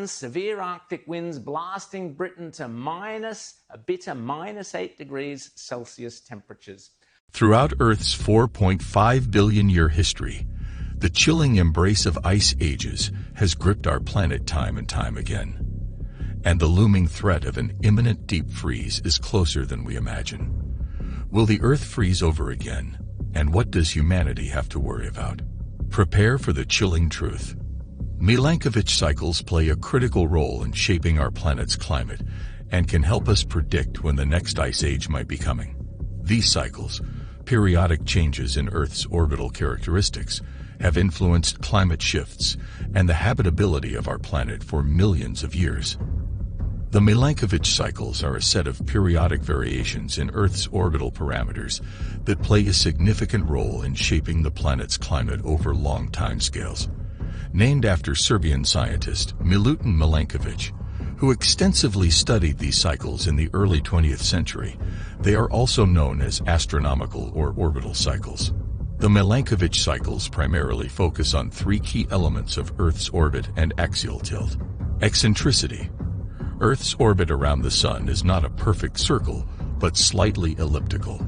severe Arctic winds blasting Britain to a bitter -8 degrees Celsius temperatures. Throughout Earth's 4.5 billion year history, the chilling embrace of ice ages has gripped our planet time and time again. And the looming threat of an imminent deep freeze is closer than we imagine. Will the Earth freeze over again? And what does humanity have to worry about? Prepare for the chilling truth. Milankovitch cycles play a critical role in shaping our planet's climate and can help us predict when the next ice age might be coming. These cycles, periodic changes in Earth's orbital characteristics, have influenced climate shifts and the habitability of our planet for millions of years. The Milankovitch cycles are a set of periodic variations in Earth's orbital parameters that play a significant role in shaping the planet's climate over long timescales. Named after Serbian scientist Milutin Milankovitch, who extensively studied these cycles in the early 20th century, they are also known as astronomical or orbital cycles. The Milankovitch cycles primarily focus on three key elements of Earth's orbit and axial tilt. Eccentricity. Earth's orbit around the Sun is not a perfect circle, but slightly elliptical.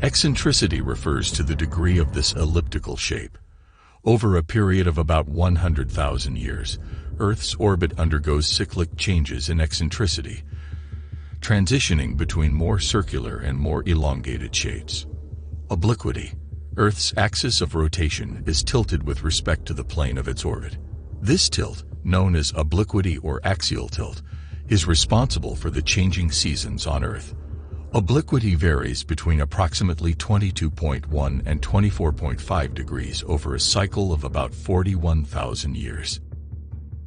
Eccentricity refers to the degree of this elliptical shape. Over a period of about 100,000 years, Earth's orbit undergoes cyclic changes in eccentricity, transitioning between more circular and more elongated shapes. Obliquity. Earth's axis of rotation is tilted with respect to the plane of its orbit. This tilt, known as obliquity or axial tilt, is responsible for the changing seasons on Earth. Obliquity varies between approximately 22.1 and 24.5 degrees over a cycle of about 41,000 years.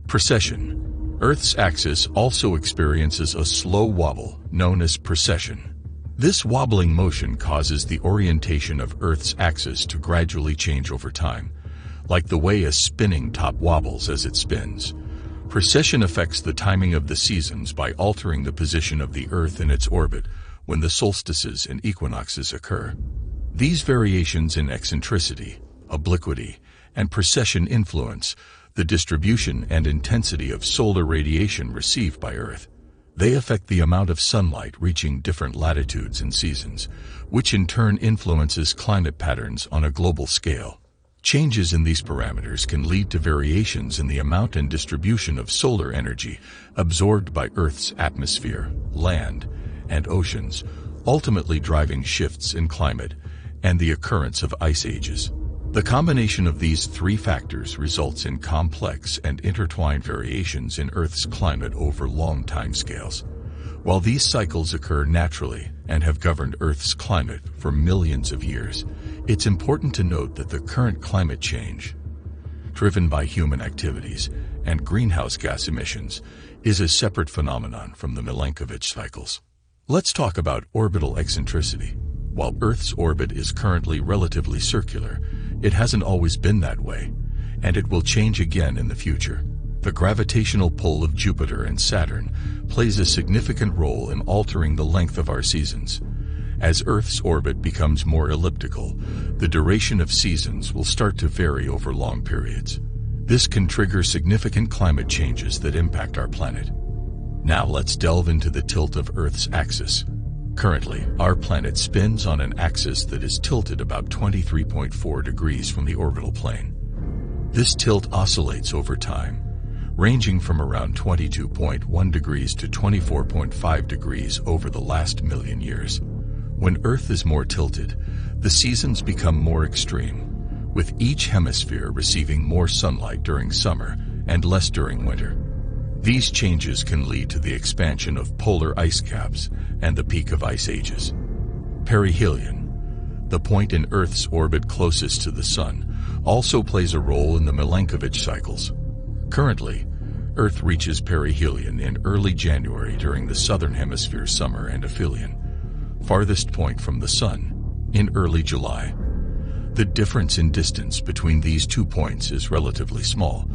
Precession. Earth's axis also experiences a slow wobble, known as precession. This wobbling motion causes the orientation of Earth's axis to gradually change over time, like the way a spinning top wobbles as it spins. Precession affects the timing of the seasons by altering the position of the Earth in its orbit when the solstices and equinoxes occur. These variations in eccentricity, obliquity, and precession influence the distribution and intensity of solar radiation received by Earth. They affect the amount of sunlight reaching different latitudes and seasons, which in turn influences climate patterns on a global scale. Changes in these parameters can lead to variations in the amount and distribution of solar energy absorbed by Earth's atmosphere, land, and oceans, ultimately driving shifts in climate and the occurrence of ice ages. The combination of these three factors results in complex and intertwined variations in Earth's climate over long timescales. While these cycles occur naturally and have governed Earth's climate for millions of years, it's important to note that the current climate change, driven by human activities and greenhouse gas emissions, is a separate phenomenon from the Milankovitch cycles. Let's talk about orbital eccentricity. While Earth's orbit is currently relatively circular, it hasn't always been that way, and it will change again in the future. The gravitational pull of Jupiter and Saturn plays a significant role in altering the length of our seasons. As Earth's orbit becomes more elliptical, the duration of seasons will start to vary over long periods. This can trigger significant climate changes that impact our planet. Now let's delve into the tilt of Earth's axis. Currently, our planet spins on an axis that is tilted about 23.4 degrees from the orbital plane. This tilt oscillates over time, ranging from around 22.1 degrees to 24.5 degrees over the last million years. When Earth is more tilted, the seasons become more extreme, with each hemisphere receiving more sunlight during summer and less during winter. These changes can lead to the expansion of polar ice caps and the peak of ice ages. Perihelion, the point in Earth's orbit closest to the Sun, also plays a role in the Milankovitch cycles. Currently, Earth reaches perihelion in early January during the southern hemisphere summer and aphelion, farthest point from the Sun, in early July. The difference in distance between these 2 points is relatively small,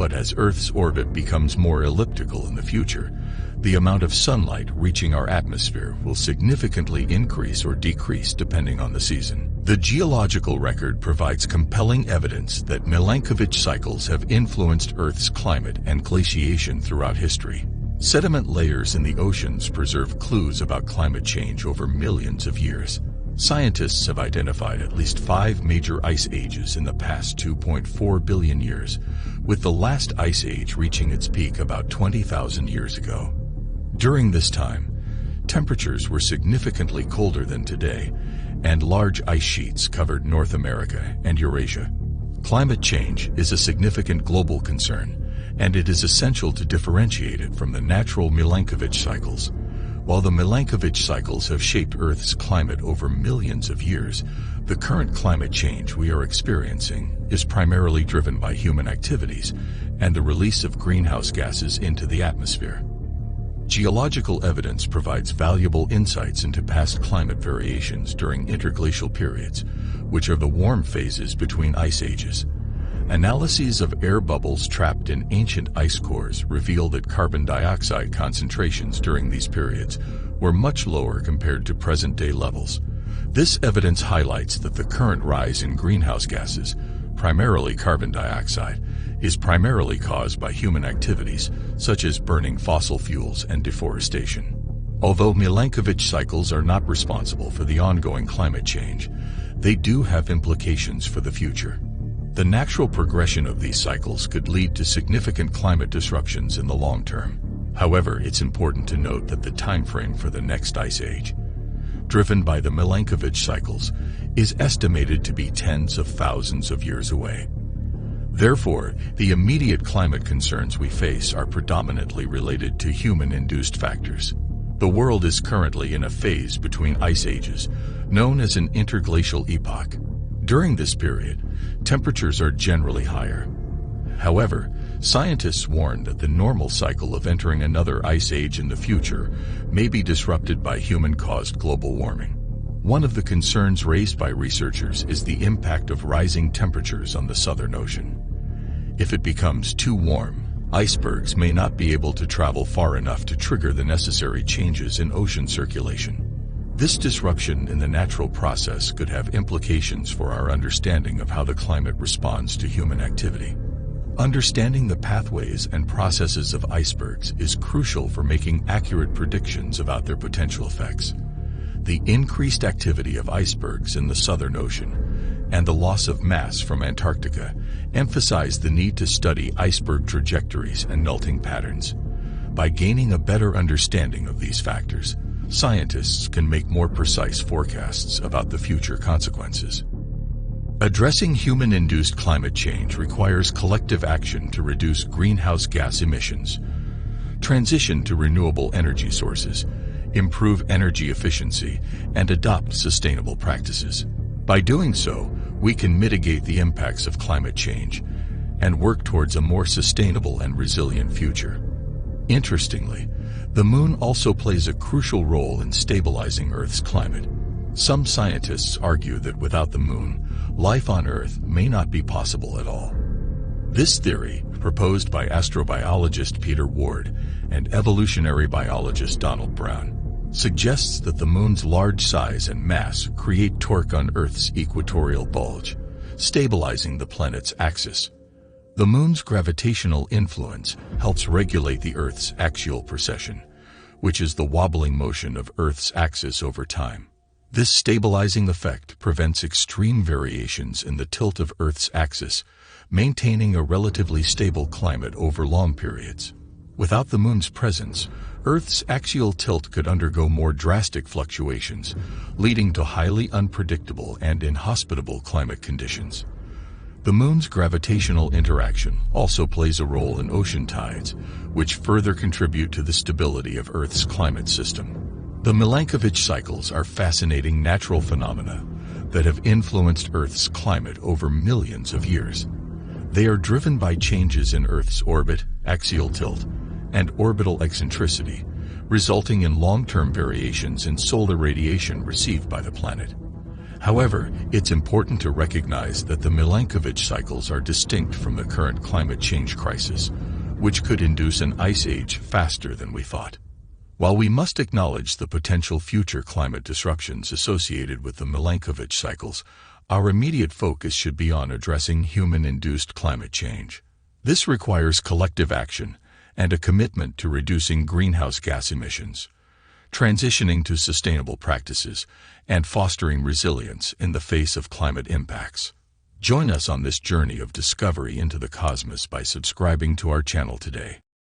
But as Earth's orbit becomes more elliptical in the future, the amount of sunlight reaching our atmosphere will significantly increase or decrease depending on the season. The geological record provides compelling evidence that Milankovitch cycles have influenced Earth's climate and glaciation throughout history. Sediment layers in the oceans preserve clues about climate change over millions of years. Scientists have identified at least 5 major ice ages in the past 2.4 billion years, with the last ice age reaching its peak about 20,000 years ago. During this time, temperatures were significantly colder than today, and large ice sheets covered North America and Eurasia. Climate change is a significant global concern, and it is essential to differentiate it from the natural Milankovitch cycles. While the Milankovitch cycles have shaped Earth's climate over millions of years, the current climate change we are experiencing is primarily driven by human activities and the release of greenhouse gases into the atmosphere. Geological evidence provides valuable insights into past climate variations during interglacial periods, which are the warm phases between ice ages. Analyses of air bubbles trapped in ancient ice cores reveal that carbon dioxide concentrations during these periods were much lower compared to present-day levels. This evidence highlights that the current rise in greenhouse gases, primarily carbon dioxide, is primarily caused by human activities such as burning fossil fuels and deforestation. Although Milankovitch cycles are not responsible for the ongoing climate change, they do have implications for the future. The natural progression of these cycles could lead to significant climate disruptions in the long term. However, it's important to note that the time frame for the next ice age, driven by the Milankovitch cycles, is estimated to be tens of thousands of years away. Therefore, the immediate climate concerns we face are predominantly related to human-induced factors. The world is currently in a phase between ice ages, known as an interglacial epoch. During this period, temperatures are generally higher. However, scientists warn that the normal cycle of entering another ice age in the future may be disrupted by human-caused global warming. One of the concerns raised by researchers is the impact of rising temperatures on the Southern Ocean. If it becomes too warm, icebergs may not be able to travel far enough to trigger the necessary changes in ocean circulation. This disruption in the natural process could have implications for our understanding of how the climate responds to human activity. Understanding the pathways and processes of icebergs is crucial for making accurate predictions about their potential effects. The increased activity of icebergs in the Southern Ocean and the loss of mass from Antarctica emphasize the need to study iceberg trajectories and melting patterns. By gaining a better understanding of these factors, scientists can make more precise forecasts about the future consequences. Addressing human-induced climate change requires collective action to reduce greenhouse gas emissions, transition to renewable energy sources, improve energy efficiency, and adopt sustainable practices. By doing so, we can mitigate the impacts of climate change and work towards a more sustainable and resilient future. Interestingly, the Moon also plays a crucial role in stabilizing Earth's climate. Some scientists argue that without the Moon, life on Earth may not be possible at all. This theory, proposed by astrobiologist Peter Ward and evolutionary biologist Donald Brown, suggests that the Moon's large size and mass create torque on Earth's equatorial bulge, stabilizing the planet's axis. The Moon's gravitational influence helps regulate the Earth's axial precession, which is the wobbling motion of Earth's axis over time. This stabilizing effect prevents extreme variations in the tilt of Earth's axis, maintaining a relatively stable climate over long periods. Without the Moon's presence, Earth's axial tilt could undergo more drastic fluctuations, leading to highly unpredictable and inhospitable climate conditions. The Moon's gravitational interaction also plays a role in ocean tides, which further contribute to the stability of Earth's climate system. The Milankovitch cycles are fascinating natural phenomena that have influenced Earth's climate over millions of years. They are driven by changes in Earth's orbit, axial tilt, and orbital eccentricity, resulting in long-term variations in solar radiation received by the planet. However, it's important to recognize that the Milankovitch cycles are distinct from the current climate change crisis, which could induce an ice age faster than we thought. While we must acknowledge the potential future climate disruptions associated with the Milankovitch cycles, our immediate focus should be on addressing human-induced climate change. This requires collective action and a commitment to reducing greenhouse gas emissions, transitioning to sustainable practices, and fostering resilience in the face of climate impacts. Join us on this journey of discovery into the cosmos by subscribing to our channel today.